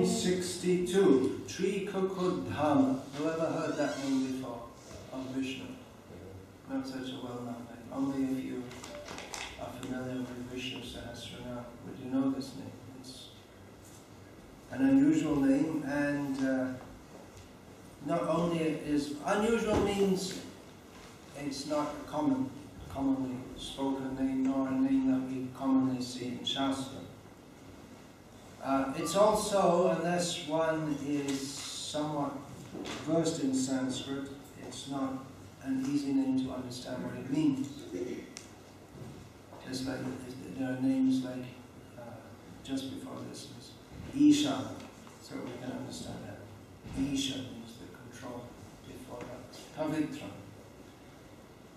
name 62, Tri Kukudhama. Whoever heard that name before of Vishnu? Not such a well-known name. Only if you are familiar with Vishnu Sahasranama would you know this name. It's an unusual name, and not only is unusual means it's not a commonly spoken name, nor a name that we commonly see in Shastra. It's also, unless one is somewhat versed in Sanskrit, it's not an easy name to understand what it means. Just like there are names like, just before this is Isha, so we can understand that. Isha means the control. Before that, Pavitra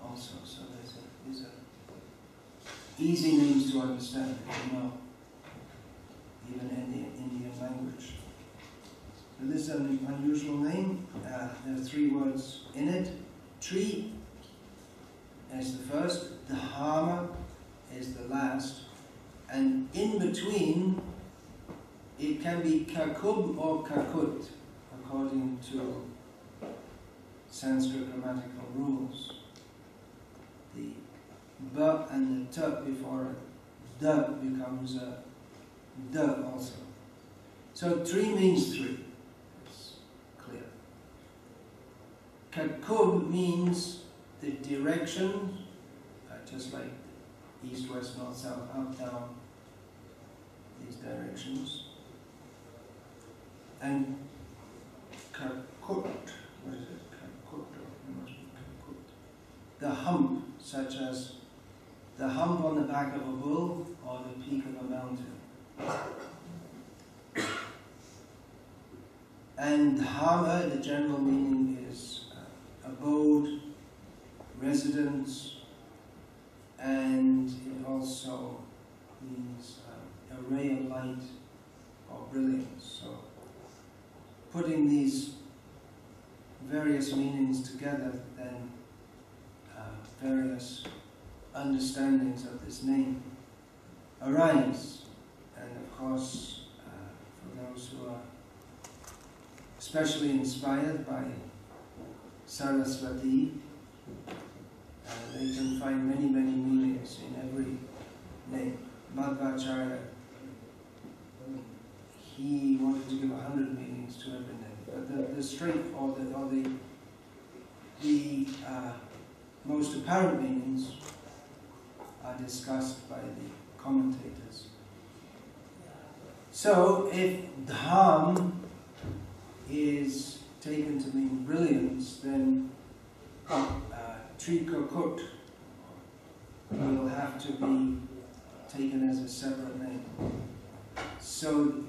also. So these are easy names to understand, you know, even in the Indian language. So this is an unusual name. There are 3 words in it. Tri is the first, Dhama is the last, and in between it can be Kakub or Kakut according to Sanskrit grammatical rules. The ba and the ta before it, da becomes a da also. So 3 means 3. It's clear. Kakub means the direction, just like east, west, north, south, up, down, these directions. And Kakut, what is it? Kakut, it must be Kakut. The hump, such as the hump on the back of a bull or the peak of a mountain. And Dhama, the general meaning is abode, residence, and it also means a ray of light or brilliance. So putting these various meanings together, then various understandings of this name arise. And of course, for those who are especially inspired by Saraswati, they can find many, many meanings in every name. Madhvacharya, he wanted to give 100 meanings to every name. But the straight or the most apparent meanings are discussed by the commentators. So if Dham is taken to mean brilliance, then Trikakut will have to be taken as a separate name. So,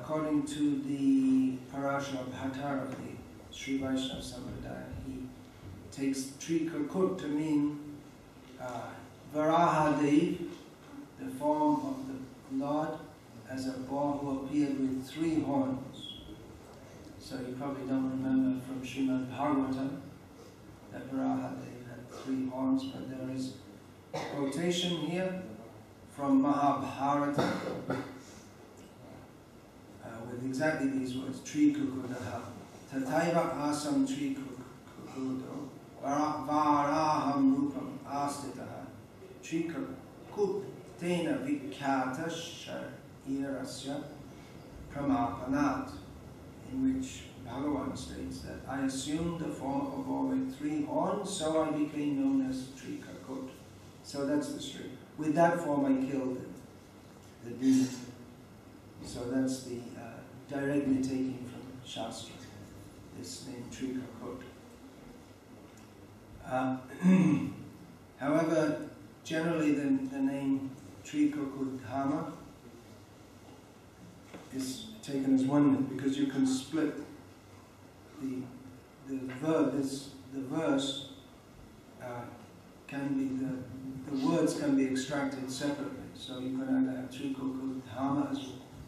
according to the Parashar Bhattara, the Sri Vaishnava Sampradaya, he takes Trikakut to mean Varahadev, the form of the Lord, as a boar who appeared with 3 horns. So you probably don't remember from Srimad Bhagavatam that Varahadev had 3 horns, but there is a quotation here from Mahabharata with exactly these words: Tri Kukudaha Tataiva asam Tri Kukudo Varaham Rupam Astitaha Tri Kukutena Vikata Shairasya Pramapanat, in which Bhagavan states that I assumed the form of a boar with 3 horns, so I became known as Trikakut. So that's the story. With that form I killed the demon. So that's the directly taking from Shastra, this name Trikakut. However, generally the name Trikakudhama is taken as one name, because you can split the verse can be the words can be extracted separately. So you can either have Trikakudhama as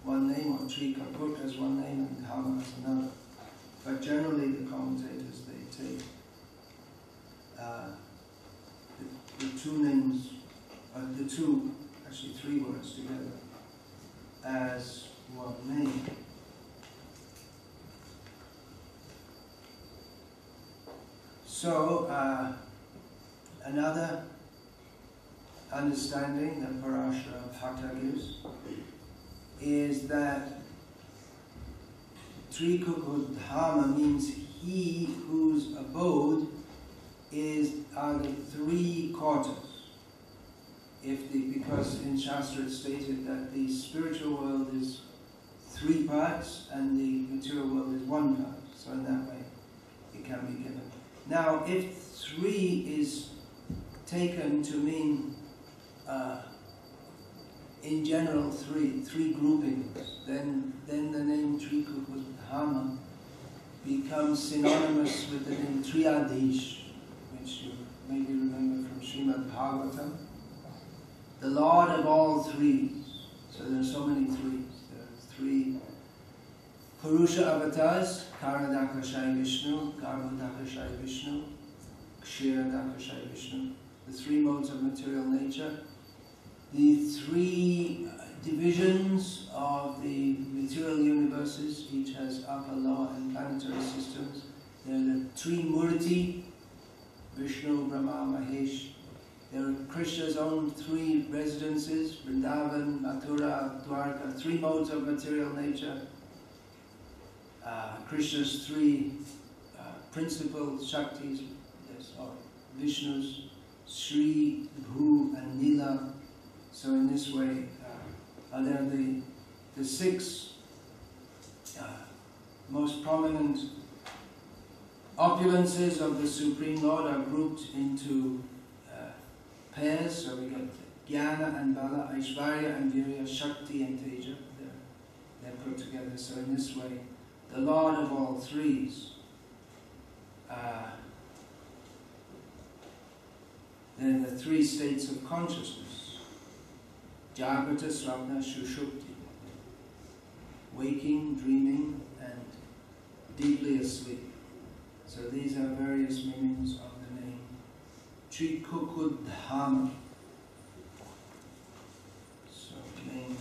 one name or Trikakut as one name and Dhama as another. But generally the commentators, they take the 2 names, actually 3 words together as one name. So, another understanding that Parashara Bhakta gives is that Trikukudhama means he whose abode are the three quarters. Because in Shastra it's stated that the spiritual world is 3 parts and the material world is 1 part. So in that way it can be given. Now if 3 is taken to mean in general three groupings, then the name Trikukudhama becomes synonymous with the name Triadish, which you maybe remember from Srimad Bhagavatam. The Lord of all threes. So there are so many threes. There are 3 Purusha avatars, Karadakashai Vishnu, Garbhodakashai Vishnu, Kshiradakashai Vishnu. The 3 modes of material nature. The 3 divisions of the material universes, each has upper, lower and planetary systems. There are the Trimurti, Vishnu, Brahma, Mahesh. There are Krishna's own 3 residences, Vrindavan, Mathura, Dwarka, 3 modes of material nature. Krishna's 3 principal Shaktis, Vishnu's, Sri, Bhu and Nila. So in this way, there are the 6 most prominent opulences of the Supreme Lord are grouped into pairs. So we get Jnana and Bala, Aishvarya and Virya, Shakti and Teja. They're put together. So in this way, the Lord of all threes, they're the 3 states of consciousness. Jagrata, Swapna, Shushupti. Waking, dreaming, and deeply asleep. So these are various meanings of the name Trikukudhama. So name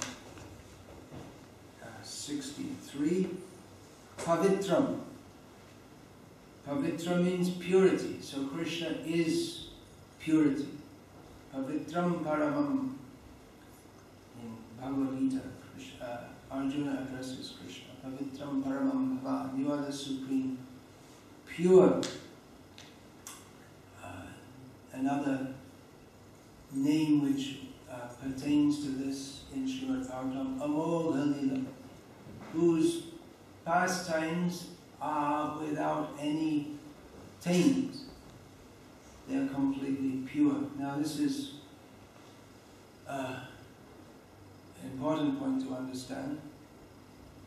63. Pavitram. Pavitra means purity. So Krishna is purity. Pavitram Paramam. In Bhagavad Gita, Arjuna addresses Krishna. Pavitram Paramam Bhava. You are the supreme, pure. Another name which pertains to this in Srimad Bhagavatam, Amogha Lila, whose pastimes are without any taint. They are completely pure. Now this is an important point to understand,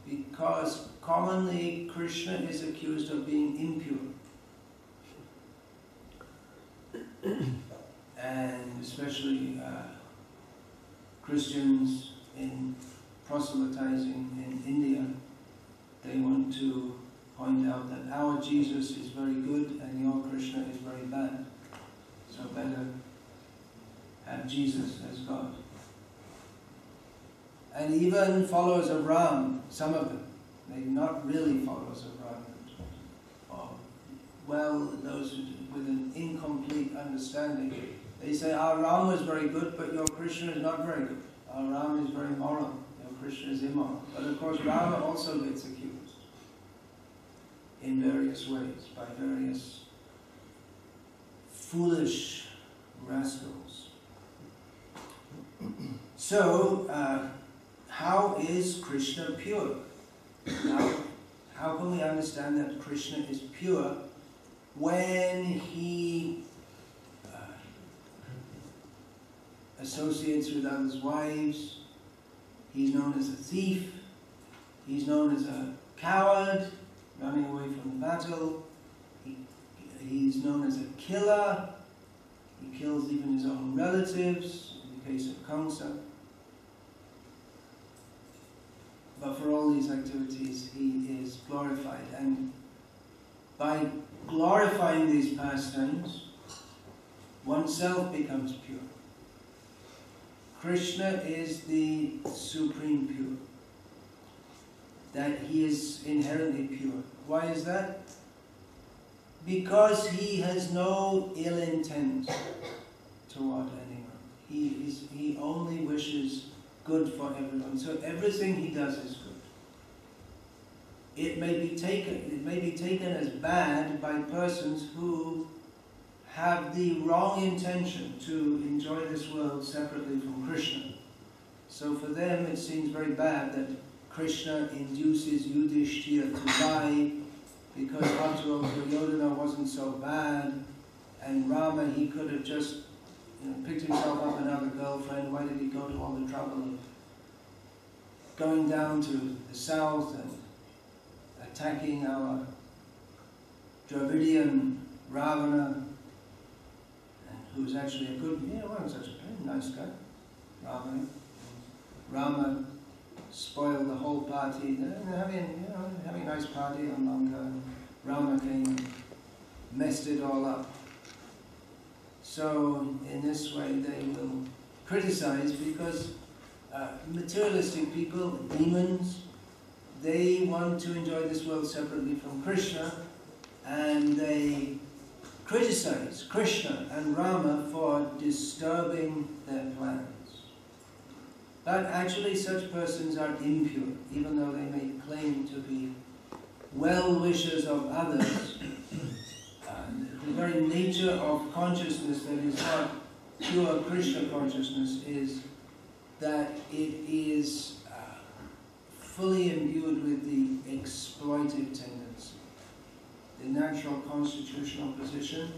because commonly Krishna is accused of being impure. And especially Christians in proselytizing in India, they want to point out that our Jesus is very good and your Krishna is very bad. So better have Jesus as God. And even followers of Ram, some of them, they're not really followers of Ram. Well, those with an incomplete understanding, they say our Ram is very good, but your Krishna is not very good. Our Ram is very moral, your Krishna is immoral. But of course Rama also gets accused in various ways by various foolish rascals. So, how is Krishna pure? How can we understand that Krishna is pure when he associates with others' wives? He's known as a thief. He's known as a coward, running away from the battle. He's known as a killer. He kills even his own relatives, in the case of Kamsa. But for all these activities, he is glorified. And by glorifying these pastimes, oneself becomes pure. Krishna is the supreme pure. That he is inherently pure. Why is that? because he has no ill intent toward anyone. He only wishes good for everyone. So everything he does is good. It may be taken as bad by persons who have the wrong intention to enjoy this world separately from Krishna. So for them it seems very bad that Krishna induces Yudhishthira to lie, because after all Duryodhana wasn't so bad, and Rama, he could have just picked himself up another girlfriend. Why did he go to all the trouble of going down to the south and attacking our Dravidian Ravana, who was actually a good, wasn't such a very nice guy, Rama spoiled the whole party. They're having a nice party on Lanka, and Rama came and messed it all up. So in this way they will criticize, because materialistic people, demons, they want to enjoy this world separately from Krishna, and they criticize Krishna and Rama for disturbing their plans. But actually such persons are impure, even though they may claim to be well-wishers of others. The very nature of consciousness that is not pure Krishna consciousness is that it is fully imbued with the exploitive tendency. The natural constitutional position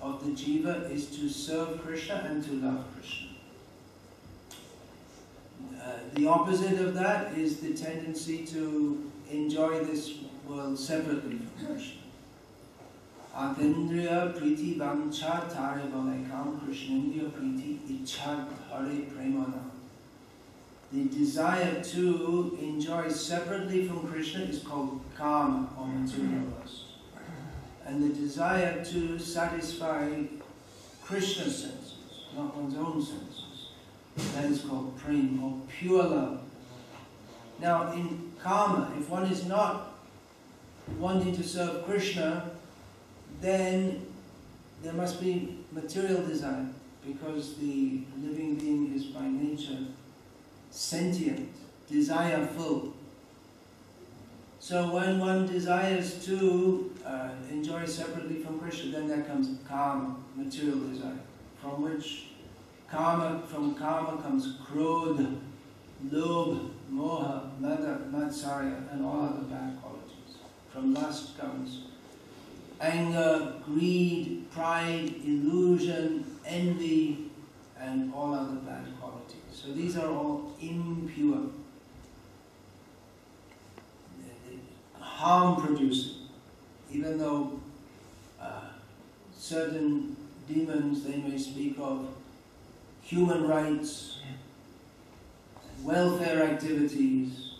of the jiva is to serve Krishna and to love Krishna. The opposite of that is the tendency to enjoy this world separately from Krishna. Atindriya priti vancha tare valekam krishnendriya priti ichha hare premana. The desire to enjoy separately from Krishna is called kama, or material lust. And the desire to satisfy Krishna's senses, not one's own senses, that is called prema, or pure love. Now in karma, if one is not wanting to serve Krishna, then there must be material desire, because the living being is by nature sentient, desireful. So when one desires to enjoy separately from Krishna, then there comes karma, material desire, from karma comes krodha, lobha, moha, mada, matsarya, and all other bad qualities. From lust comes anger, greed, pride, illusion, envy, and all other bad qualities. So these are all impure, harm-producing. Even though certain demons, they may speak of human rights, welfare activities,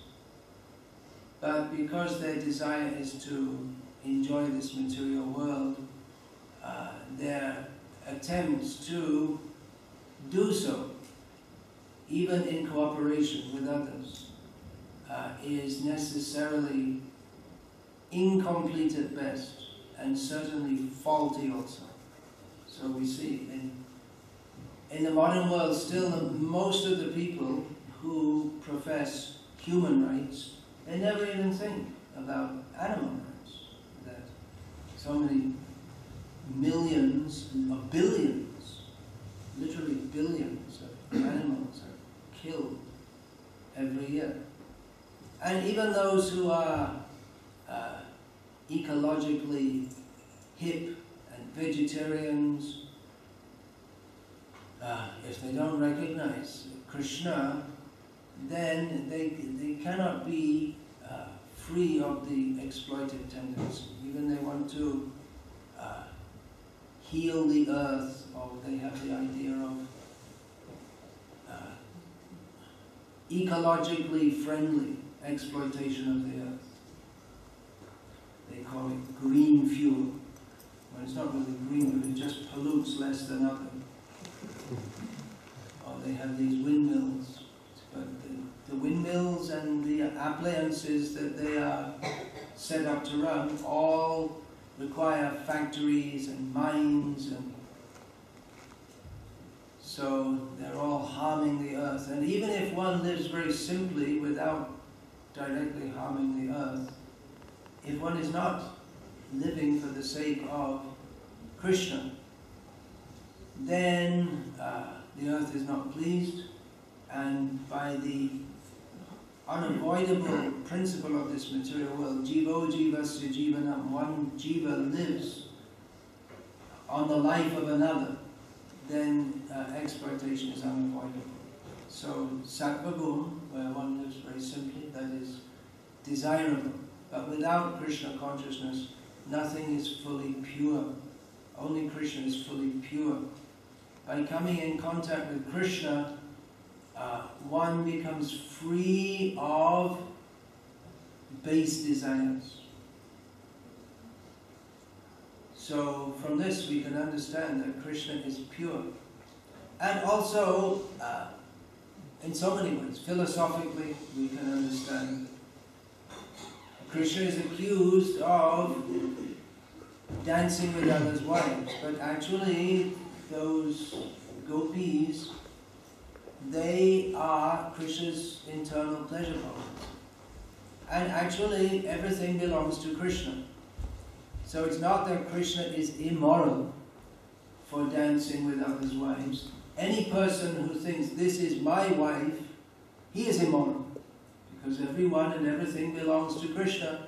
but because their desire is to enjoy this material world, their attempts to do so, even in cooperation with others, is necessarily incomplete at best, and certainly faulty also. So we see in the modern world still most of the people who profess human rights, they never even think about animal rights. That so many millions or billions, literally billions of animals are killed every year. And even those who are ecologically hip and vegetarians, if they don't recognize Krishna, then they cannot be free of the exploitive tendency. Even they want to heal the earth, or they have the idea of ecologically friendly exploitation of the earth. They call it green fuel. Well, it's not really green, but it just pollutes less than other. Or they have these windmills. But the windmills and the appliances that they are set up to run all require factories and mines, and so they're all harming the earth. And even if one lives very simply without directly harming the earth, if one is not living for the sake of Krishna, then the earth is not pleased, and by the unavoidable principle of this material world, jivo jivasya jivanam, one jiva lives on the life of another, then exploitation is unavoidable. So sattva gun, where one lives very simply, that is desirable. But without Krishna consciousness, nothing is fully pure. Only Krishna is fully pure. By coming in contact with Krishna, one becomes free of base desires. So from this we can understand that Krishna is pure. And also, in so many ways, philosophically, we can understand Krishna is accused of dancing with others' wives, but actually those gopis, they are Krishna's internal pleasure points. And actually everything belongs to Krishna. So it's not that Krishna is immoral for dancing with others' wives. Any person who thinks this is my wife, he is immoral. Because everyone and everything belongs to Krishna.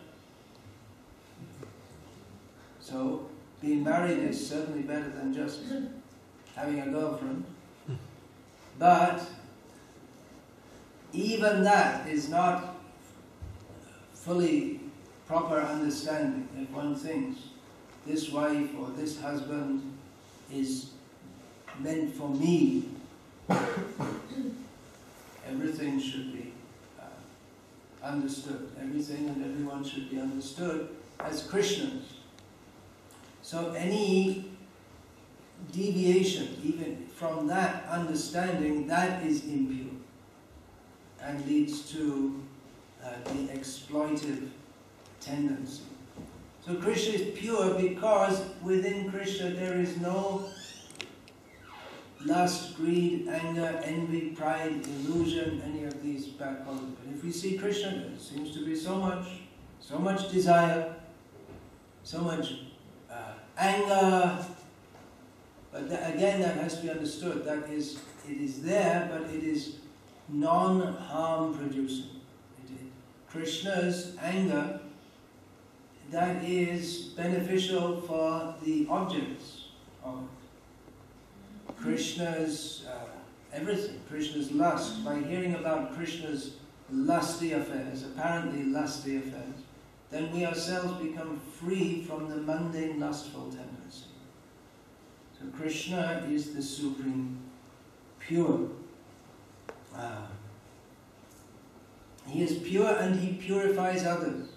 So being married is certainly better than just having a girlfriend. But even that is not fully proper understanding. If one thinks this wife or this husband is meant for me, everything should be understood. Everything and everyone should be understood as Krishna's. So any deviation, even from that understanding, that is impure and leads to the exploitive tendency. So Krishna is pure because within Krishna there is no lust, greed, anger, envy, pride, illusion, any of these bad qualities. But if we see Krishna, there seems to be so much desire, so much anger. But again, that has to be understood. That is, it is there, but it is non-harm producing. Krishna's anger, that is beneficial for the objects of it. Krishna's everything, Krishna's lust, by hearing about Krishna's lusty affairs, apparently lusty affairs, then we ourselves become free from the mundane lustful tendency. So Krishna is the supreme pure. He is pure and he purifies others.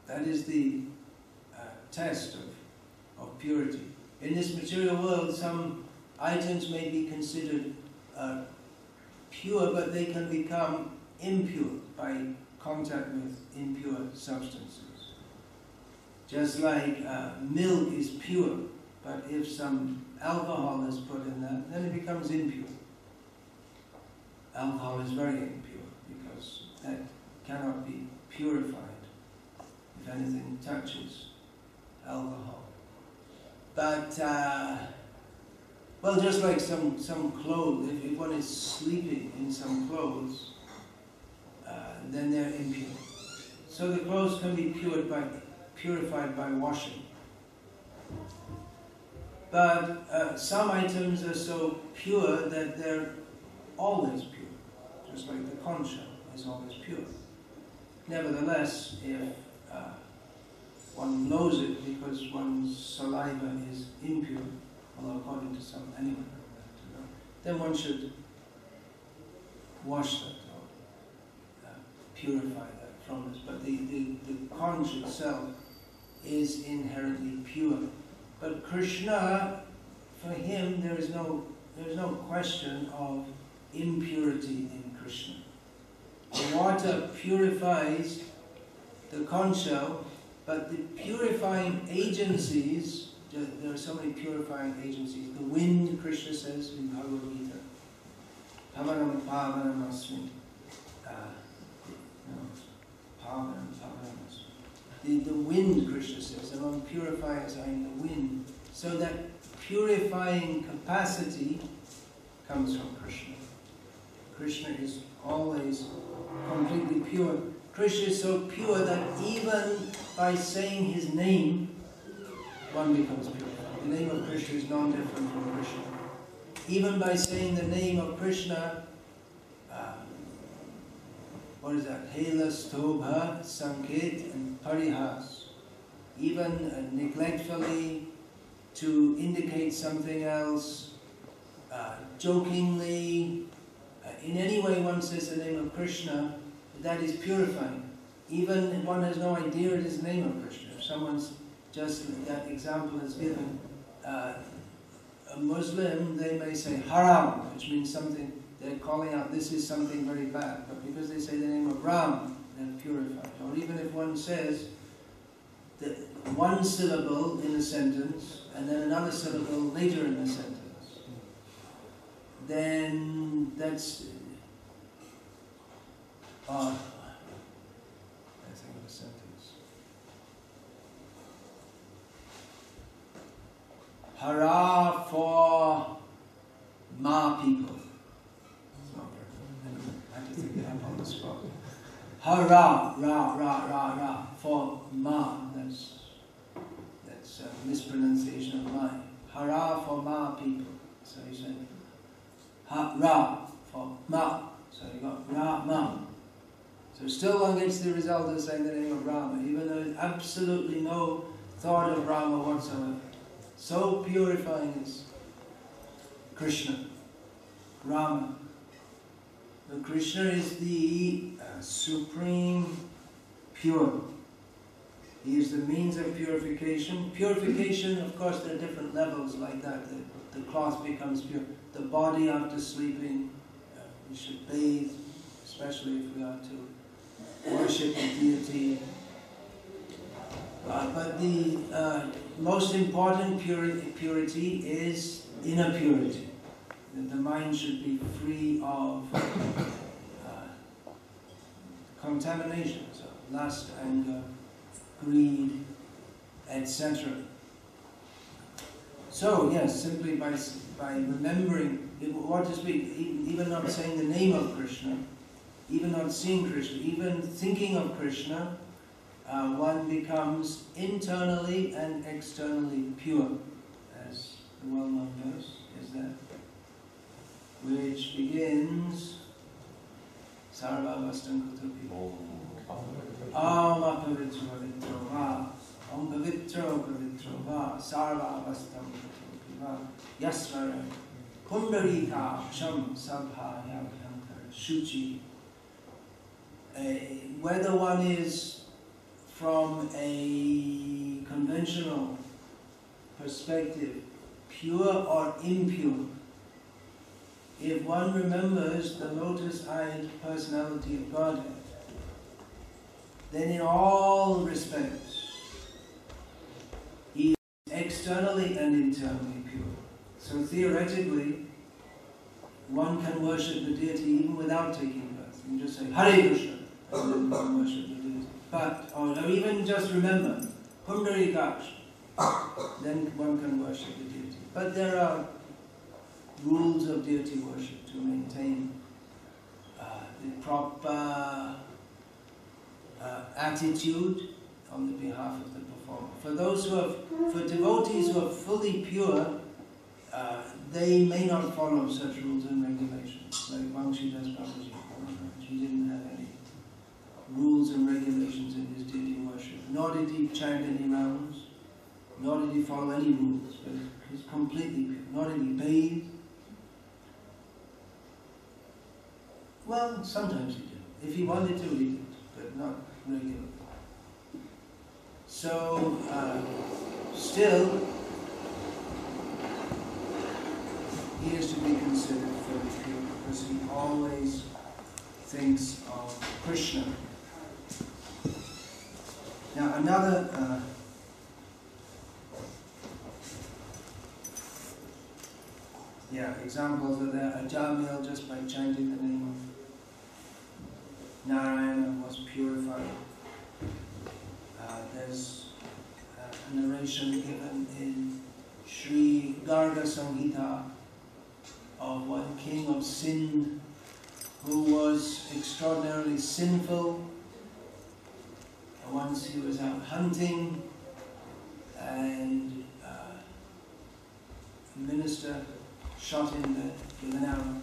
That is the test of purity. In this material world, some items may be considered pure, but they can become impure by contact with impure substances. Just like milk is pure, but if some alcohol is put in that, then it becomes impure. Alcohol is very impure because that cannot be purified if anything touches alcohol. But, well, just like some clothes, if one is sleeping in some clothes, then they're impure. So the clothes can be purified by washing. But some items are so pure that they're always pure, just like the conch shell is always pure. Nevertheless, if one blows it because one's saliva is impure, although according to some, anyway, then one should wash that or purify that from this. But the conch itself is inherently pure. But Krishna, for him, there is no question of impurity in Krishna. The water purifies the conch shell, But the purifying agencies, there are so many purifying agencies. The wind, Krishna says in Bhagavad Gita, Pavanam Pavanam Asmi. The wind, Krishna says, among purifiers I am the wind. So that purifying capacity comes from Krishna. Krishna is always completely pure. Krishna is so pure that even by saying his name, one becomes purified. The name of Krishna is non-different from Krishna. Even by saying the name of Krishna, what is that? Hela, Stobha, Sanket, and Parihas. Even neglectfully to indicate something else, jokingly, in any way one says the name of Krishna, that is purifying. Even if one has no idea it is the name of Krishna. If someone's just, that example is given, a Muslim, they may say haram, which means something, they're calling out this is something very bad. But because they say the name of Ram, they're purified. Or even if one says the one syllable in a sentence and then another syllable later in the sentence, then that's I think of a sentence. Hurrah for Ma people. It's not very good. I have to think it up on the spot. Hurrah, rah, rah, rah, rah, for Ma. That's a mispronunciation of mine. Hurrah for Ma people. So you say Ha-ra for Ma. So you got Ra-ma. So still one gets the result of saying the name of Rama, even though there's absolutely no thought of Rama whatsoever. So purifying is Krishna, Rama. But Krishna is the supreme pure. He is the means of purification. Purification, of course, there are different levels like that. The cloth becomes pure. The body after sleeping, we should bathe, especially if we are to worship a deity. But the most important purity is inner purity. The mind should be free of contaminations, lust, anger, greed, etc. So yes, simply by remembering, what to speak, even not saying the name of Krishna, even not seeing Krishna, even thinking of Krishna, one becomes internally and externally pure, as the well-known verse is that, which begins Sarva Vastam Kutupi Om Apavitro Vitro Va Om Pavitro Pavitro Va Sarva Vastam Kutupi Va Yasvara Kundarika Sham Sabha Yabhankar Shuchi. Whether one is from a conventional perspective pure or impure, if one remembers the lotus-eyed personality of Godhead, then in all respects he is externally and internally pure. So theoretically, one can worship the deity even without taking birth. You can just say Hare Krishna and then one can worship the deity. But, or even just remember Pundarikaksha, then one can worship the deity. But there are rules of deity worship to maintain the proper attitude on the behalf of the performer. For those who have, for devotees who are fully pure, they may not follow such rules and regulations. Like Vamshidas Babaji, he didn't have any rules and regulations in his deity worship. Nor did he chant any rounds, nor did he follow any rules, but he's completely pure. Nor did he bathe. Well, sometimes he did. If he wanted to, he did, but not regularly. So, still, he is to be considered fully pure because he always thinks of Krishna. Now another examples are there. Ajamil, just by chanting the name of Narayana, was purified. There's a narration given in Sri Garga Samhita of one king of Sindh who was extraordinarily sinful. Once he was out hunting and a minister shot him with an arrow.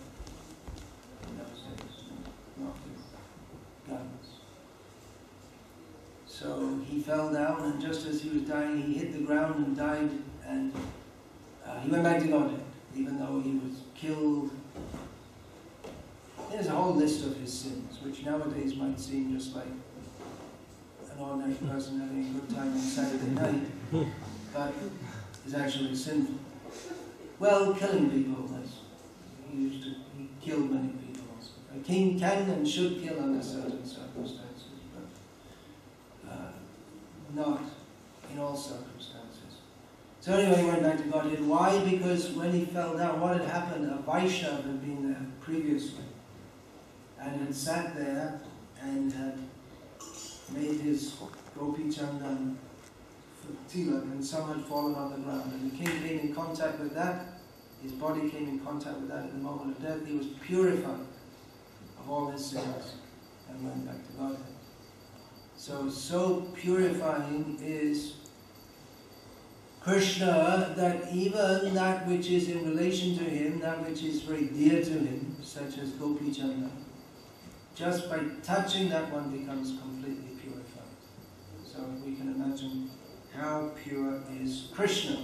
In those days, not with guns. So he fell down, and just as he was dying, he hit the ground and died, and he went back to Godhead, even though he was killed. There's a whole list of his sins, which nowadays might seem just like an ordinary person having a good time on Saturday night, but is actually sinful. Well, killing people, he killed many people also. A king can and should kill under certain circumstances, but not in all circumstances. So anyway, he went back to Godhead. Why? Because when he fell down, what had happened? A Vaishnav had been there previously and had sat there and had made his Gopi Chandan tilak, and some had fallen on the ground. And the king came in contact with that, his body came in contact with that at the moment of death. He was purified of all his sins and went back to Godhead. So purifying is Krishna, that even that which is in relation to him, that which is very dear to him, such as Gopi Chanda, just by touching that one becomes completely purified. So we can imagine how pure is Krishna.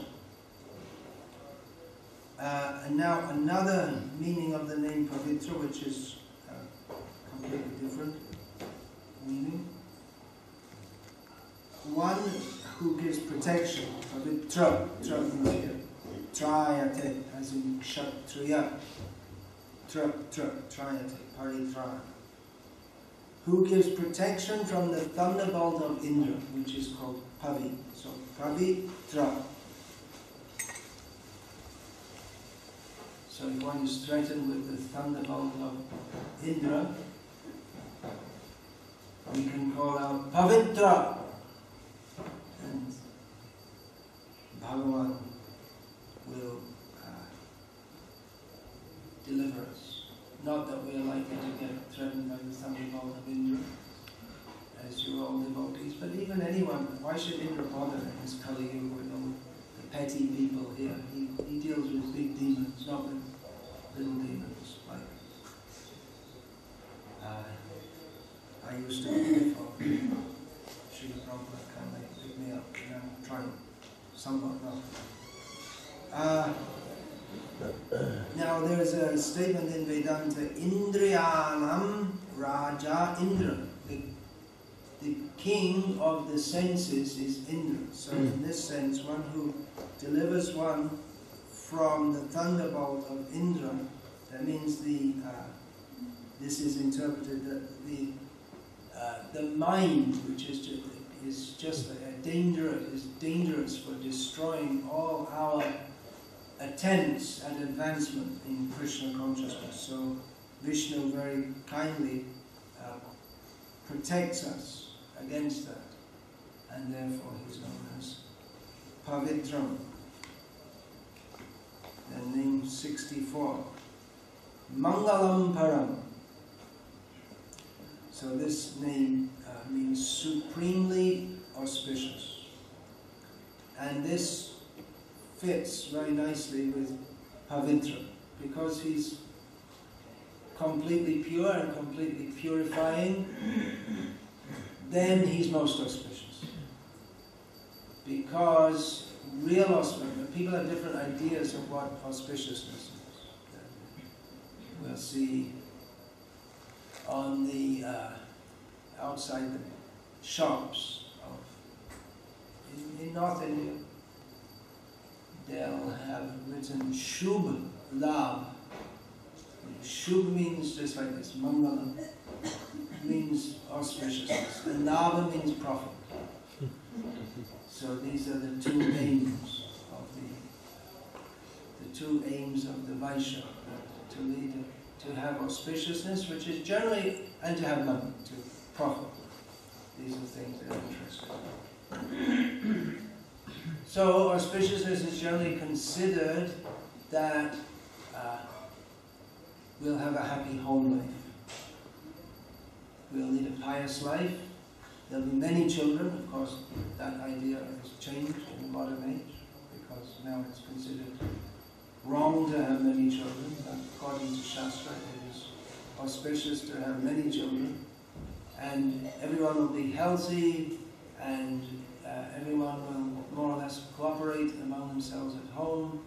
And now another meaning of the name Pavitra, which is completely different meaning. One who gives protection. Pavitra, tra means here. Trayate, as in Kshatriya. Trayate, Paritra. Who gives protection from the thunderbolt of Indra, which is called Pavi. So, Pavitra. So if one is threatened with the thunderbolt of Indra, we can call out Pavitra, and Bhagavan will deliver us. Not that we are likely to get threatened by the thunderbolt of Indra, as you're all devotees, but even anyone. Why should Indra bother in this Kali Yuga with all the petty people here? He deals with big demons, not with little demons. Like I used to be for Srila Prabhupada kindly pick me up, and I'm trying somewhat not. Now there's a statement in Vedanta, Indriyanam Raja Indra. The king of the senses is Indra. So in this sense, one who delivers one from the thunderbolt of Indra, that means this is interpreted that the mind, which is just dangerous for destroying all our attempts at advancement in Krishna consciousness. So Vishnu very kindly protects us against that, and therefore he's known as Pavitram. Then name 64, Mangalam Param. So this name means supremely auspicious, and this fits very nicely with Pavitra, because he's completely pure and completely purifying. Then he's most auspicious, because real auspiciousness, people have different ideas of what auspiciousness is. We'll see on the outside the shops in North India, they'll have written Shubh Labh. Shubh means just like this, Mangalam means auspiciousness, and Labha means profit. So these are the two aims of the Vaishya, to lead, to have auspiciousness, which is generally, and to have money, to profit. These are things that are interesting. So auspiciousness is generally considered that we'll have a happy home life. We'll lead a pious life. There'll be many children. Of course, that idea has changed in the modern age, because now it's considered wrong to have many children. But according to Shastra, it is auspicious to have many children. And everyone will be healthy, and everyone will more or less cooperate among themselves at home,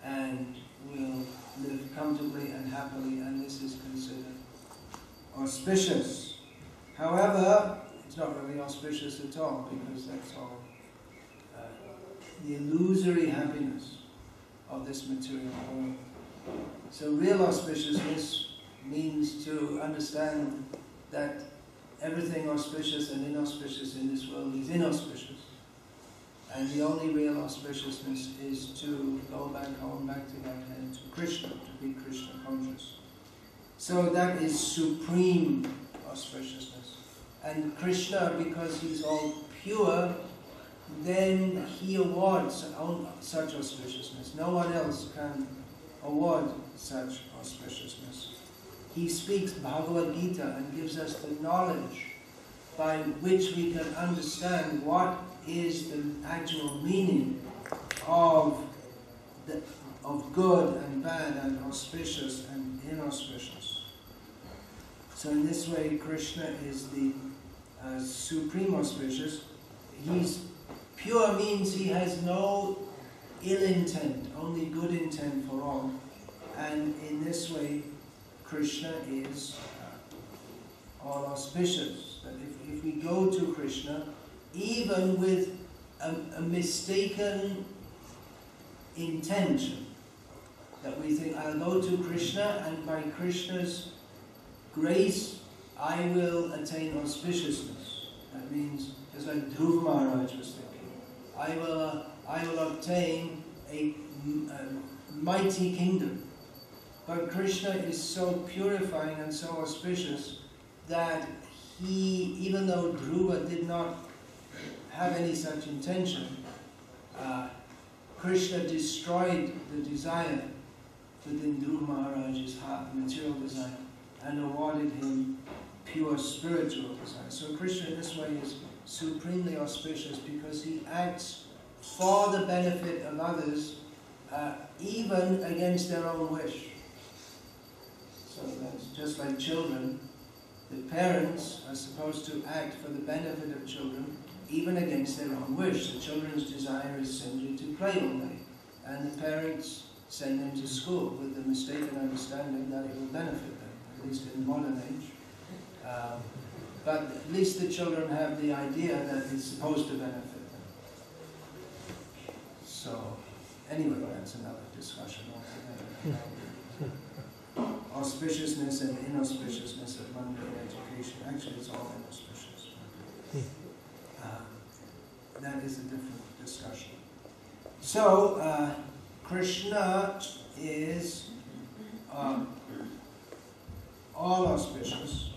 and will live comfortably and happily, and this is considered auspicious. However, it's not really auspicious at all, because that's all the illusory happiness of this material world. So real auspiciousness means to understand that everything auspicious and inauspicious in this world is inauspicious. And the only real auspiciousness is to go back home, back to Godhead, to Krishna, to be Krishna conscious. So that is supreme auspiciousness. And Krishna, because he's all pure, then he awards such auspiciousness. No one else can award such auspiciousness. He speaks Bhagavad Gita and gives us the knowledge by which we can understand what is the actual meaning of good and bad and auspicious and inauspicious. So in this way, Krishna is the supreme auspicious. He's pure, means he has no ill intent, only good intent for all. And in this way, Krishna is all auspicious. That if we go to Krishna, even with a mistaken intention, that we think, I'll go to Krishna, and by Krishna's grace, I will attain auspiciousness. That means, just like Dhruva Maharaj was thinking, I will obtain a mighty kingdom. But Krishna is so purifying and so auspicious that he, even though Dhruva did not have any such intention, Krishna destroyed the desire within Dhruva Maharaj's heart, material desire, and awarded him pure spiritual desire. So Krishna in this way is supremely auspicious because he acts for the benefit of others, even against their own wish. So that's just like children. The parents are supposed to act for the benefit of children, even against their own wish. The children's desire is simply to play all day, and the parents send them to school with the mistaken understanding that it will benefit them, at least in the modern age. But at least the children have the idea that it's supposed to benefit them. So, anyway, that's another discussion altogether. Auspiciousness and inauspiciousness of mundane education. Actually, it's all inauspicious. That is a different discussion. So, Krishna is all auspicious,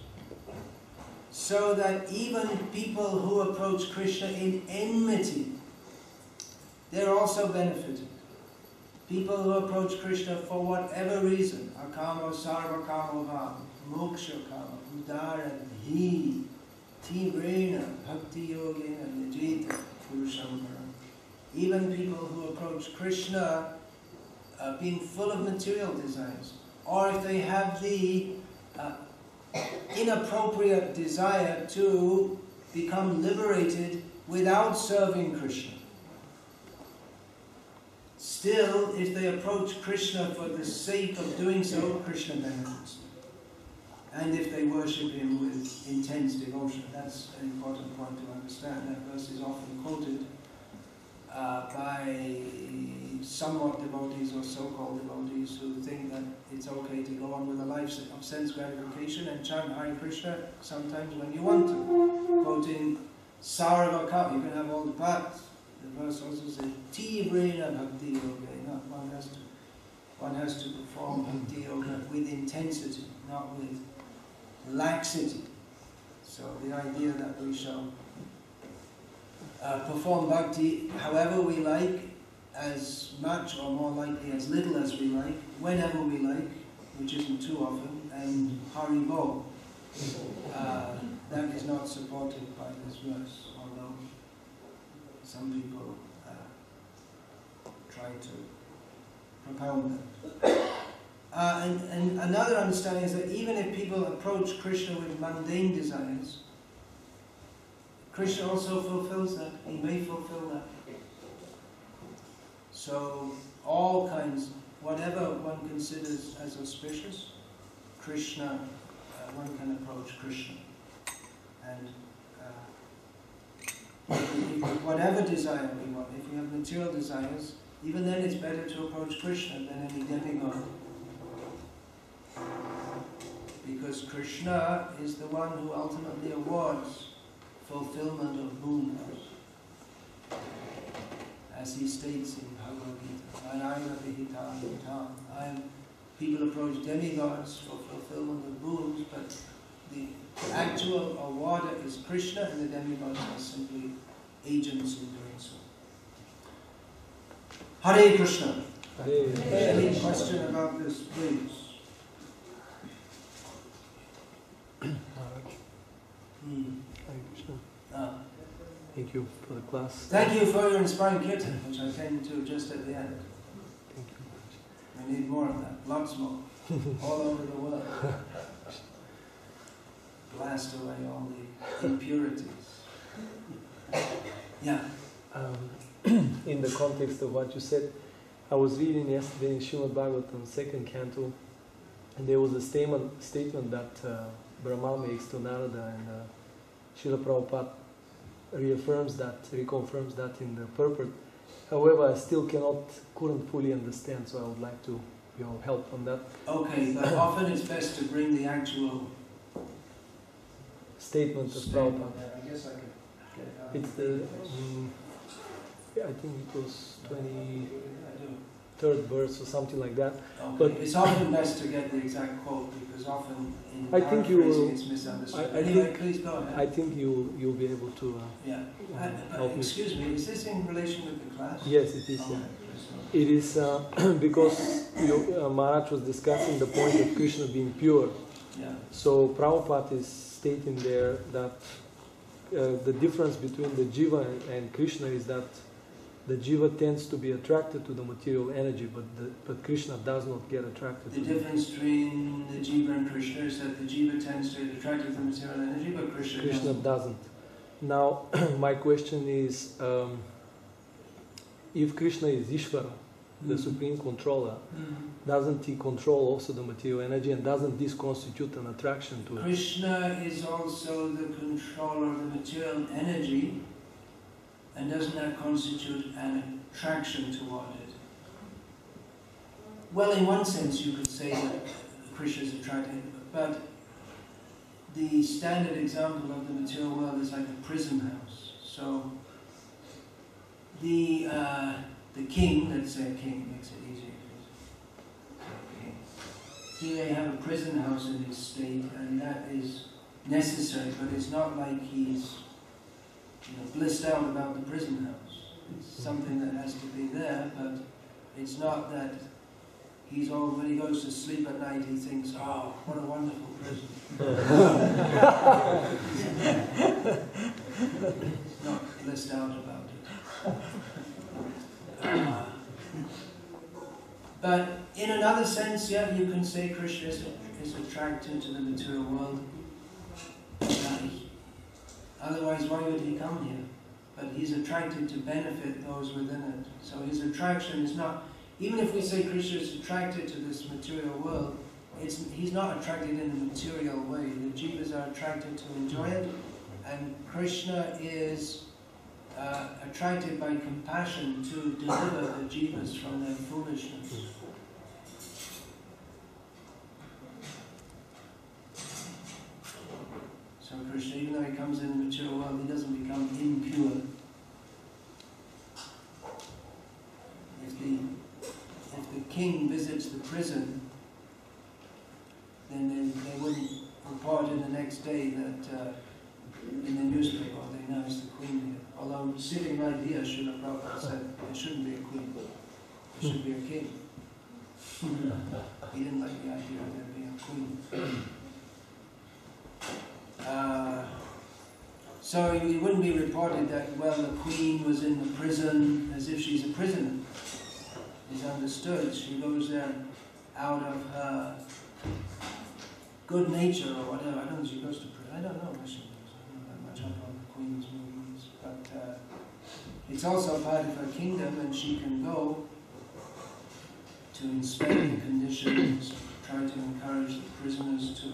so that even people who approach Krishna in enmity, they're also benefited. People who approach Krishna for whatever reason, akamo sarva kamo va, moksha kama, udara dhi, tivrena, bhakti yogena, nijita, purushambara. Even people who approach Krishna being full of material desires, or if they have the inappropriate desire to become liberated without serving Krishna. Still, if they approach Krishna for the sake of doing so, Krishna benefits them. And if they worship him with intense devotion, that's an important point to understand. That verse is often quoted by somewhat devotees or so-called devotees who think that it's okay to go on with a life of sense gratification and chant Hare Krishna sometimes when you want to, quoting Sarva Kap, you can have all the parts. The verse also says, Tivrena Bhakti Yoga. One has to perform Bhakti Yoga with intensity, not with laxity. So the idea that we shall perform Bhakti however we like, as much or more likely as little as we like, whenever we like, which isn't too often, and Haribol. That is not supported by this verse, although some people try to propound that. And another understanding is that even if people approach Krishna with mundane desires, Krishna also fulfills that. He may fulfill that. So all kinds, whatever one considers as auspicious, Krishna, one can approach Krishna. And whatever desire we want, if we have material desires, even then it's better to approach Krishna than any demigod. Because Krishna is the one who ultimately awards fulfillment of boons. As he states in Bhagavad Gita, people approach demigods for fulfillment of boons, but the actual awarder is Krishna, and the demigods are simply agents in doing so. Hare Krishna. Any question about this, please? Hare Krishna. Thank you for the class. Thank you for your inspiring kirtan, which I came to just at the end. Thank you. We need more of that, lots more, all over the world. Blast away all the impurities. Yeah. In the context of what you said, I was reading yesterday in Srimad Bhagavatam, 2nd canto, and there was a statement that Brahma makes to Narada, and Srila Prabhupada reconfirms that in the purport. However, I still couldn't fully understand, so I would like to your help on that. Okay, but often it's best to bring the actual statement of Prabhupada. I guess I could get it out. It's the, I think it was 23rd verse or something like that. Okay. But it's often best to get the exact quote, because often in paraphrasing it's misunderstood. Anyway, please go ahead. I think you'll be able to help me. Excuse me, is this in relation with the class? Yes, it is. Okay. Yeah. It is because Maharaj was discussing the point of Krishna being pure. Yeah. So Prabhupada is stating there that the difference between the jiva and Krishna is that the jiva tends to be attracted to the material energy, but Krishna does not get attracted to it. The difference between the jiva and Krishna is that the jiva tends to get attracted to the material energy, but Krishna doesn't. Now, my question is, if Krishna is Ishvara, the Supreme Controller, doesn't he control also the material energy, and doesn't this constitute an attraction to it? Krishna is also the controller of the material energy, and doesn't that constitute an attraction toward it? Well, in one sense you could say that Krishna is attracted, but the standard example of the material world is like a prison house. So the king, let's say a king, makes it easier. He may have a prison house in his state, and that is necessary, but it's not like he's blissed out about the prison house. It's something that has to be there, but it's not that when he goes to sleep at night, he thinks, oh, what a wonderful prison. He's not blissed out about it. But in another sense, yeah, you can say Krishna is attracted to the material world. Otherwise, why would he come here? But he's attracted to benefit those within it. So his attraction is not, even if we say Krishna is attracted to this material world, he's not attracted in a material way. The jivas are attracted to enjoy it, and Krishna is attracted by compassion to deliver the jivas from their foolishness. So Krishna, even though he comes in the material world, he doesn't become king visits the prison, then they wouldn't report in the next day that in the newspaper they announced the queen here. Although sitting right here, Srila Prabhupada said there shouldn't be a queen, there should be a king. He didn't like the idea of there being a queen. So it wouldn't be reported that, well, the queen was in the prison as if she's a prisoner. It's understood. She goes there out of her good nature or whatever. I don't think she goes to prison. I don't know where she goes. I don't know that much up on the queen's movements. But it's also part of her kingdom, and she can go to inspect the conditions, try to encourage the prisoners to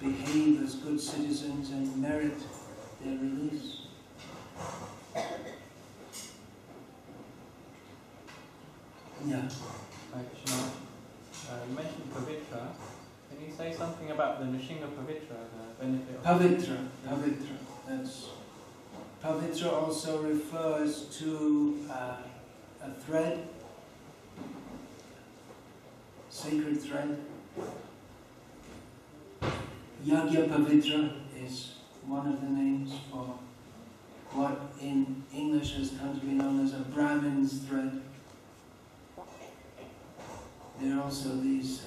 behave as good citizens and merit their release. Yeah. You mentioned Pavitra. Can you say something about the Nishinga Pavitra, the benefit of Pavitra. Pavitra also refers to a thread, sacred thread. Yagya Pavitra is one of the names for what in English has come to be known as a Brahmin's thread. There are also these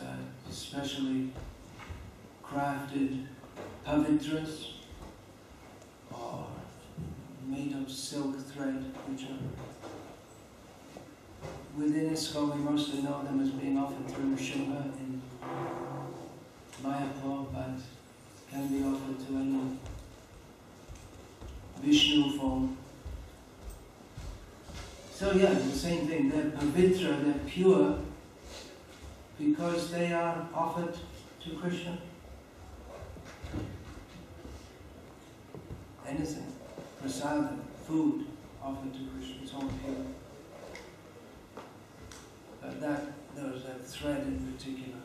specially crafted pavitras, or made of silk thread, which are within ISKCON. We mostly know them as being offered through Shiva in Mayapur, but can be offered to any Vishnu form. So yeah, the same thing. They're pavitra, they're pure, because they are offered to Krishna. Anything, prasada, food offered to Krishna, it's all pure. But that thread in particular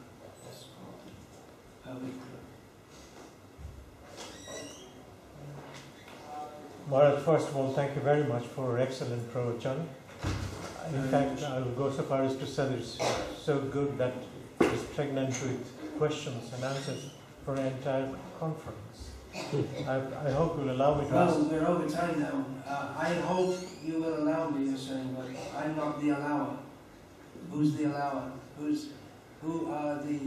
is called pavitra. Maharaj, first of all, thank you very much for excellent pravachan. In fact, I will go so far as to say that it's so good that it's pregnant with questions and answers for an entire conference. I hope you'll allow me to ask. Well, we're over time now. I hope you will allow me, you're saying, but I'm not the allower. Who's the allower? Who are the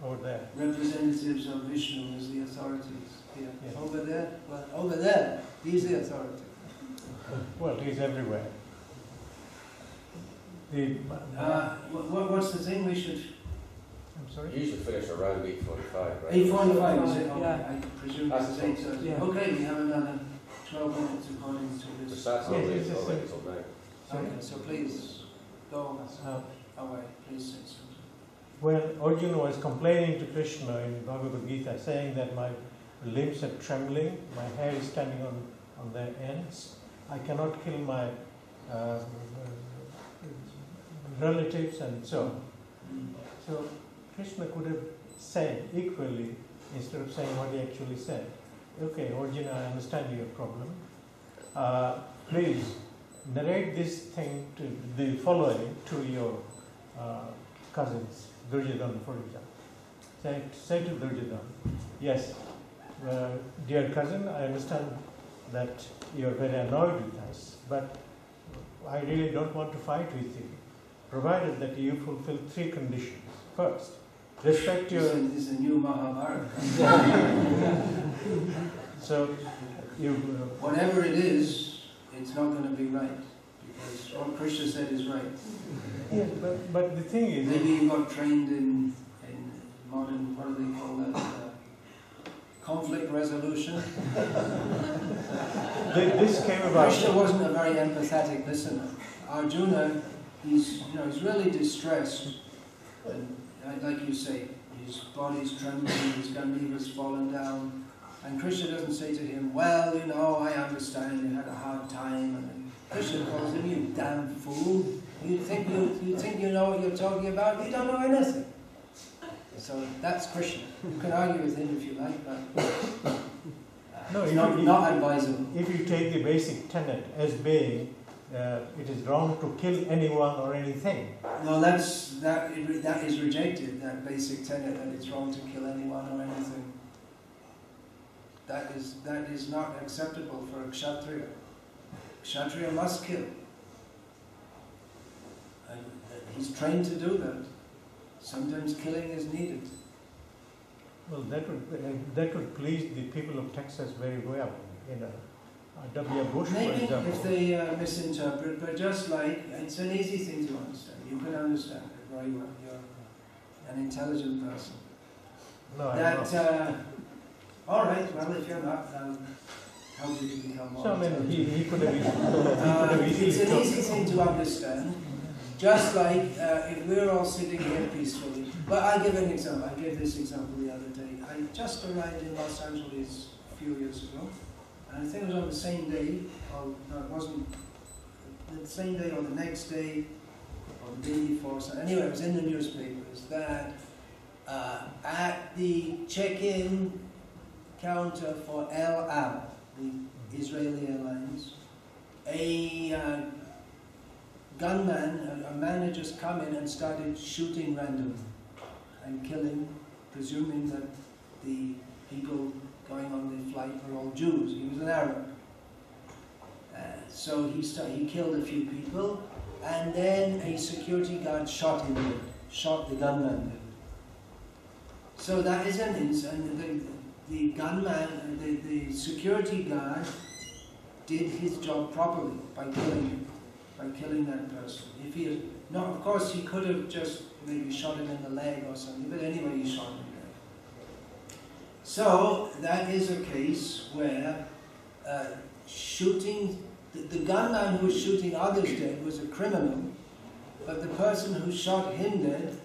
over there representatives of Vishnu as the authorities here? Yes. Over there? Well, over there. He's the authority. Well, he's everywhere. What's the thing we should... I'm sorry? You should finish around 8:45, right? 8:45, is it? Okay, Yeah. I presume this is 8:30. Yeah. Okay, we have another 12 minutes according to The this. stats Yes, only yes, yes, already yes. till now. Sorry? Okay, so please go away. Please say something. When Arjuna was complaining to Krishna in Bhagavad Gita, saying that my limbs are trembling, my hair is standing on their ends, I cannot kill my relatives and so on. So Krishna could have said equally, instead of saying what he actually said, okay, Arjuna, I understand your problem. Please narrate this thing, to the following, to your cousins, Duryodhana, for example. Say to Duryodhana, yes, dear cousin, I understand that you are very annoyed with us, but I really don't want to fight with you, provided that you fulfill 3 conditions. First, respect your... This is a new Mahabharata. So, you... Whatever it is, it's not going to be right. Because what Krishna said is right. Yes, but the thing is... Maybe you got trained in modern, what do they call that? Conflict resolution. This came about... Krishna wasn't a very empathetic listener. Arjuna, he's really distressed. And like you say, his body's trembling, his Gandiva's fallen down. And Krishna doesn't say to him, well, I understand you had a hard time. And Krishna calls him, you damn fool. You think you know what you're talking about? You don't know anything. So that's Krishna. You can argue with him if you like, but No, it's not advisable. If you take the basic tenet as being it is wrong to kill anyone or anything. No, that is rejected, that basic tenet that it's wrong to kill anyone or anything. That is not acceptable for a kshatriya. Kshatriya must kill. And he's trained to do that. Sometimes killing is needed. Well, that would please the people of Texas very well. W. Bush, for Maybe example. if they misinterpret, but just like, it's an easy thing to understand. You can understand it very well. You're an intelligent person. No, I'm That, not. all right, well, if you're not, how did you become more So, I mean, intelligent? he could have easily It's an told- easy thing to understand. Just like if we're all sitting here peacefully. But I give an example. I gave this example the other day. I just arrived in Los Angeles a few years ago. And I think it was on the same day, or no, it wasn't the same day or the next day, or the day before. So anyway, it was in the newspapers that at the check-in counter for El Al, the Israeli Airlines, a gunman, a man had just come in and started shooting randomly and killing, presuming that the people going on the flight were all Jews. He was an Arab. So he killed a few people, and then a security guard shot him dead, shot the gunman dead. So that is an incident. The gunman, the security guard did his job properly by killing him. By killing that person. If he had, no, of course he could have just maybe shot him in the leg or something, but anyway he shot him dead. So that is a case where shooting, the gunman who was shooting others dead was a criminal, but the person who shot him dead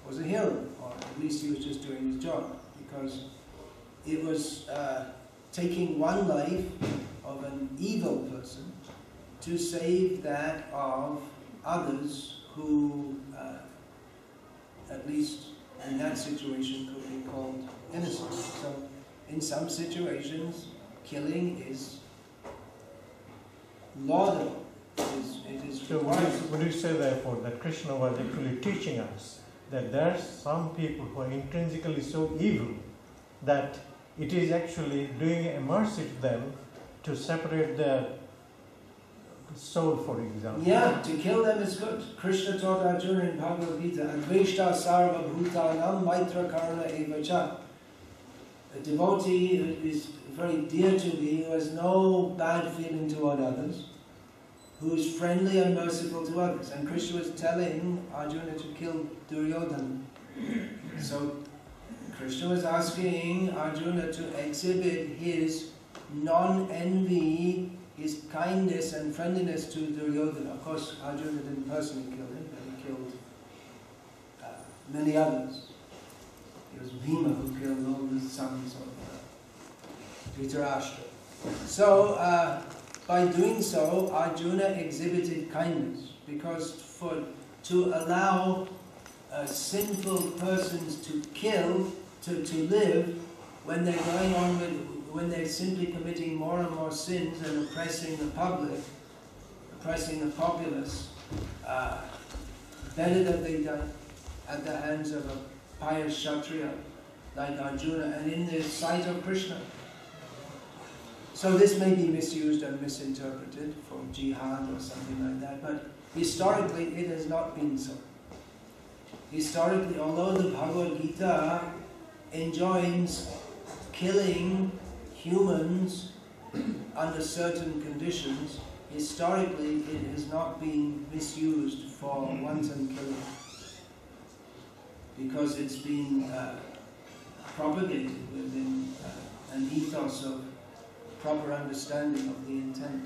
was a hero, or at least he was just doing his job, because it was taking one life of an evil person to save that of others who, at least in that situation, could be called innocent. So, in some situations, killing is laudable. It is So required. would you say therefore that Krishna was actually teaching us that there are some people who are intrinsically so evil that it is actually doing a mercy to them to separate their soul, for example? Yeah, to kill them is good. Krishna taught Arjuna in Bhagavad Gita, Adveshta sarva bhutanam maitra karana evacha. A devotee who is very dear to me, who has no bad feeling toward others, who is friendly and merciful to others. And Krishna was telling Arjuna to kill Duryodhana. So Krishna was asking Arjuna to exhibit his non-envy, his kindness and friendliness to Duryodhana. Of course, Arjuna didn't personally kill him, but he killed many others. It was Bhima who killed all the sons of Dhritarashtra. So, by doing so, Arjuna exhibited kindness, because to allow sinful persons to kill, to live, when they're going on when they're simply committing more and more sins and oppressing the public, oppressing the populace, better that they die at the hands of a pious Kshatriya like Arjuna and in the sight of Krishna. So this may be misused and misinterpreted for jihad or something like that, but historically it has not been so. Historically, although the Bhagavad Gita enjoins killing humans under certain conditions, historically it has not been misused for wanton killing, because it's been propagated within an ethos of proper understanding of the intent.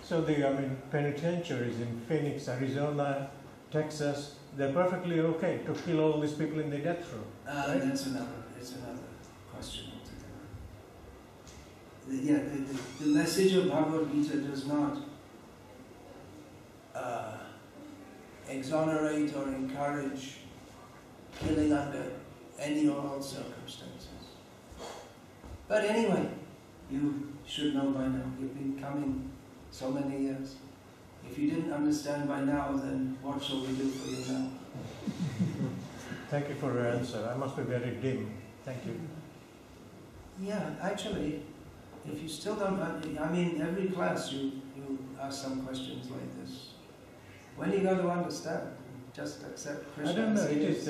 So penitentiaries in Phoenix, Arizona, Texas, they're perfectly okay to kill all these people in the death row. Right? It's another question altogether. The message of Bhagavad Gita does not exonerate or encourage killing under any or all circumstances. But anyway, you should know by now. You've been coming so many years. If you didn't understand by now, then what shall we do for you now? Thank you for your answer. I must be very dim. Thank you. Yeah, actually, if you still don't, I mean, every class you ask some questions like this. When are you going to understand? Just accept Krishna. I don't know. as It he is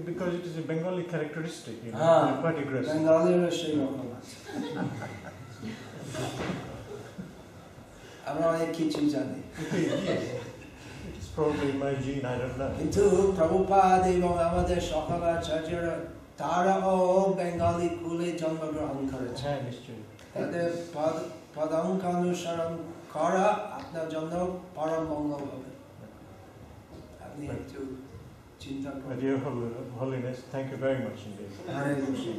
because it is a Bengali characteristic. You know, quite aggressive. Bengali Amra kichu jani. It is probably my gene. I don't know. Kintu Prabhupada এবং আমাদের সকল আচার্যরা তারাও Bengali কুলে জন্মগ্রহণ করেছে। হ্যাঁ, নিশ্চয়ই। তাদের পদাঙ্ক অনুসরণ করা আপনার জন্য পরম মঙ্গল হবে। আপনি একটু চিন্তা করুন। But Your Holiness, thank you very much indeed. Hare Krishna.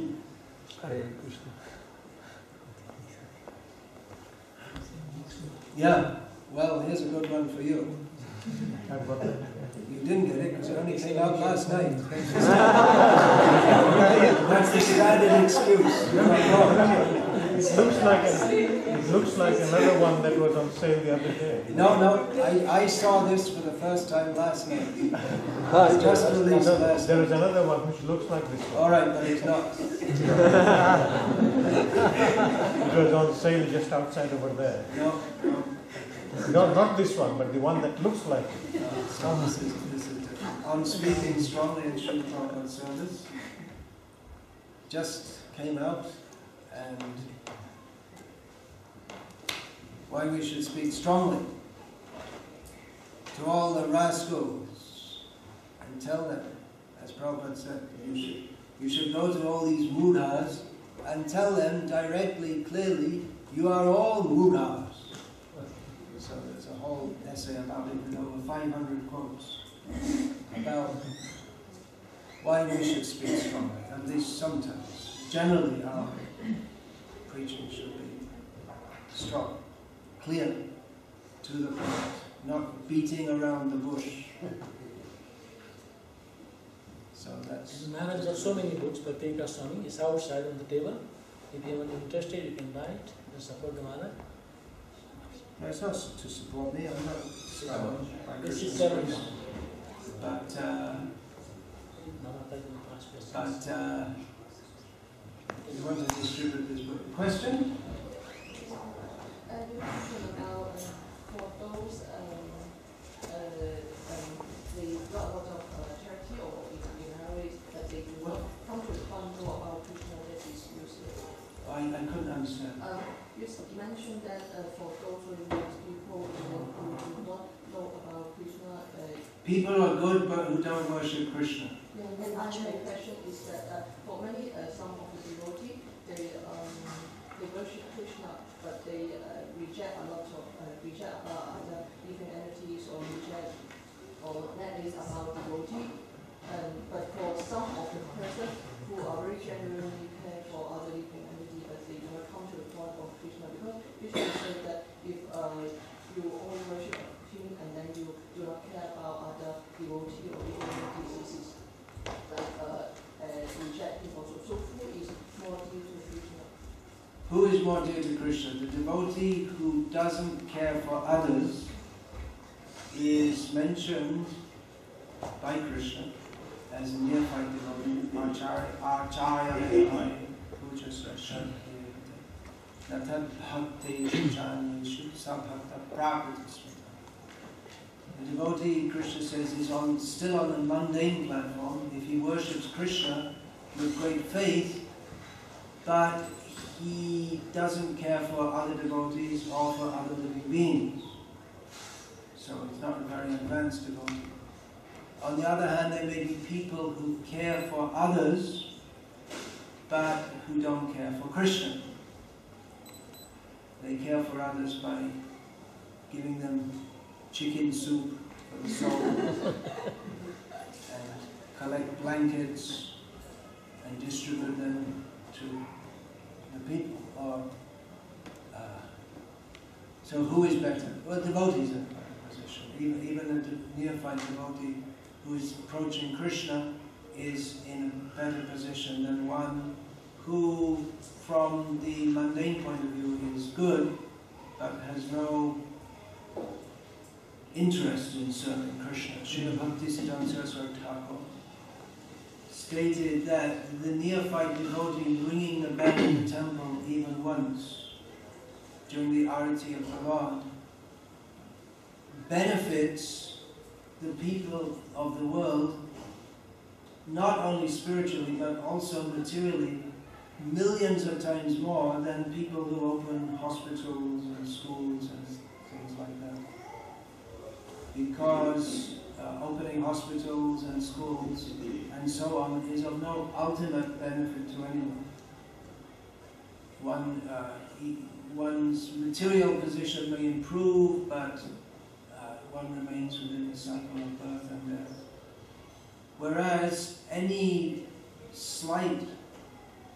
Hare Krishna. Yeah, well, here's a good one for you. I've got that. You didn't get it because it only came out last night. That's the standard excuse. It looks like another one that was on sale the other day. No, I saw this for the first time last night. It's just released last There night. is another one which looks like this one. All right, but it's not. It was on sale just outside over there. No. Not this one, but the one that looks like it. So this is different. On speaking strongly in Sri Prabhupada service, just came out, and why we should speak strongly to all the rascals and tell them, as Prabhupada said, you should go to all these mudras and tell them directly, clearly, you are all mudras. So there's a whole essay about it with over 500 quotes about why we should speak strongly, at least sometimes. Generally, our preaching should be strong, clear, to the point, not beating around the bush. So that's... Maharaj, there are so many books by Vikasa Swami. It's outside on the table. If you are interested, you can buy it and support the Maharaj. No, it's not to support me, I'm not supported by This is Krishna's 7 grace. But you want to distribute this book. Question? You mentioned about for those they got a lot of charity or marriage that they do not come to the point know about Krishna that is useless. I couldn't understand. You mentioned that for those who people who do not know about Krishna. People are good but who don't worship Krishna. Yeah, then my question is that for many some of the devotees they worship Krishna but they reject a lot of reject other living entities or reject or that is about devotee. But for some of the persons who are very genuinely care for other living entities but they do not come to the point of Krishna because Krishna said that if you only worship him and then you do not care about other devotee or living entities like reject him also. So who is more dear to Krishna? Who is more dear to Krishna? The devotee who doesn't care for others is mentioned by Krishna as a neophyte devotee, Acharya Puja Srashan. Natad Bhakti Chanishu Sabhakta Prakriti. The devotee, Krishna says, is still on the mundane platform. If he worships Krishna with great faith, but he doesn't care for other devotees or for other living beings. So he's not a very advanced devotee. On the other hand, there may be people who care for others, but who don't care for Krishna. They care for others by giving them chicken soup for the soul, and collect blankets and distribute them to the people. So who is better? Well, devotees are in a better position. Even a neophyte devotee who is approaching Krishna is in a better position than one who, from the mundane point of view, is good, but has no interest in serving Krishna. Srila Bhaktivedanta stated that the neophyte devotee ringing the bell in the temple even once during the arati of the Lord benefits the people of the world not only spiritually but also materially millions of times more than people who open hospitals and schools and things like that. Because opening hospitals and schools and so on is of no ultimate benefit to anyone. One's material position may improve, but one remains within the cycle of birth and death. Whereas any slight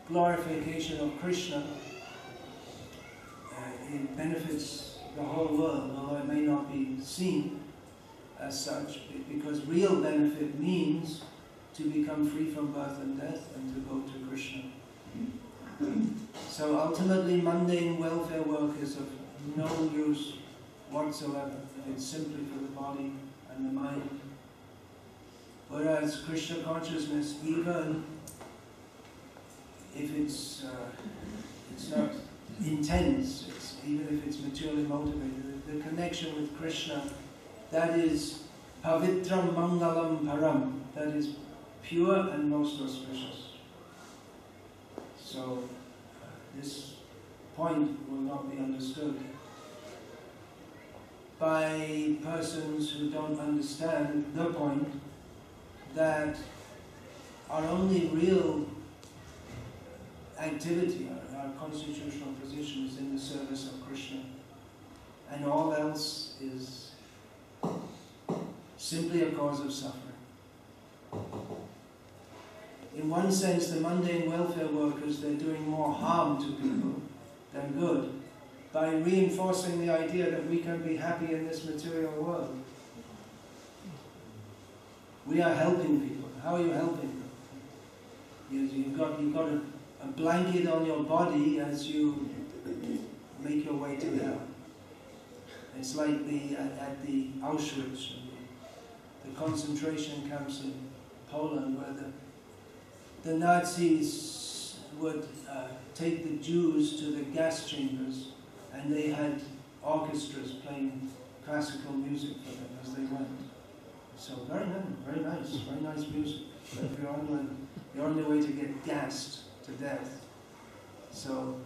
glorification of Krishna, it benefits the whole world, although it may not be seen as such, because real benefit means to become free from birth and death and to go to Krishna. So ultimately mundane welfare work is of no use whatsoever. It's simply for the body and the mind. Whereas Krishna consciousness, even if it's not intense, even if it's materially motivated, the connection with Krishna, that is pavitram mangalam param, that is pure and most auspicious. So this point will not be understood by persons who don't understand the point that our only real activity, our constitutional position is in the service of Krishna, and all else is simply a cause of suffering. In one sense, the mundane welfare workers, they're doing more harm to people than good by reinforcing the idea that we can be happy in this material world. We are helping people. How are you helping them? You've got a blanket on your body as you make your way to hell. It's like at the Auschwitz, the concentration camps in Poland, where the Nazis would take the Jews to the gas chambers, and they had orchestras playing classical music for them as they went. So very nice music. But if you're on the way to get gassed to death, so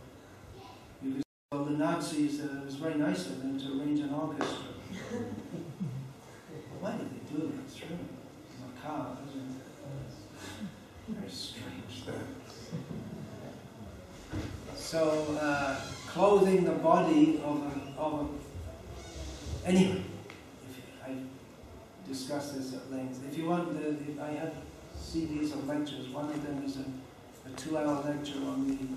you could say, well, the Nazis, it was very nice of them to arrange an orchestra. Why did they do that? It's really macabre, isn't it? Very strange. So, clothing the body of a anyway, I discussed this at length. If you want, I have CDs of lectures. One of them is a 2-hour lecture on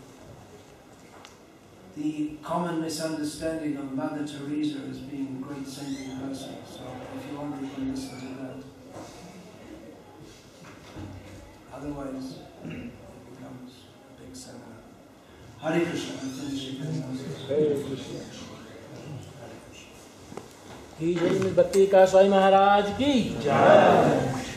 the common misunderstanding of Mother Teresa as being a great saintly person. So if you want, you can listen to that. Otherwise, it becomes a big seminar. Hare Krishna. I'm finishing. Hare Krishna. की जय में भक्ति का स्वामी महाराज की जय।